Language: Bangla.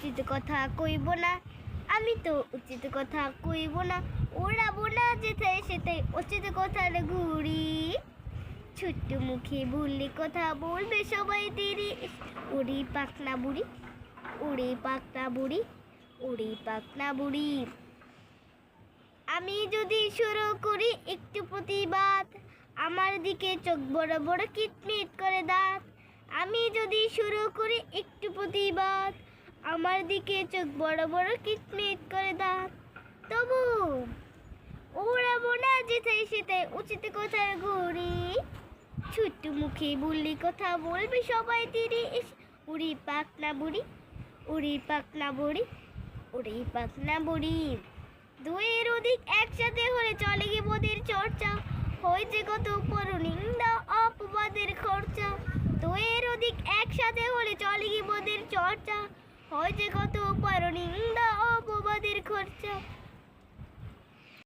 উচিত কথা কইব না, আমি তো উচিত কথা কইব না, ওড়াবো না যেথায় সেটাই উচিত কথার ঘুড়ি। ছোট্ট মুখে বললে কথা বলবে সবাই তেরে, ওরে পাকনা বুড়ি, ওরে পাকনা বুড়ি, ওরে পাকনা বুড়ি। আমি যদি শুরু করি একটু প্রতিবাদ, আমার দিকে চোখ বড় বড় কিটমিট করে দাঁত। আমি যদি শুরু করি একটু প্রতিবাদ, আমার দিকে চোখ বড় বড় কিটমিট করে দাঁত। তবু ওড়াবো না যেথায় সেটাই উচিত কথার ঘুড়ি। ছোট্ট মুখে বললি কথা বলবে সবাই তীরে এসে, উড়ি পাকনা বুড়ি, উড়ি পাকনা বুড়ি, উড়ি পাকনা বুড়ি। দুয়ের অধিক একসাথে হলে চলে গিয়ে বোধের চর্চা, হয়েছে কত পরনিন্দা অপবাদের খরচা। দুয়ের অধিক একসাথে হলে চলে গিয়ে বোধের চর্চা, হয়েছে কত পরনিন্দা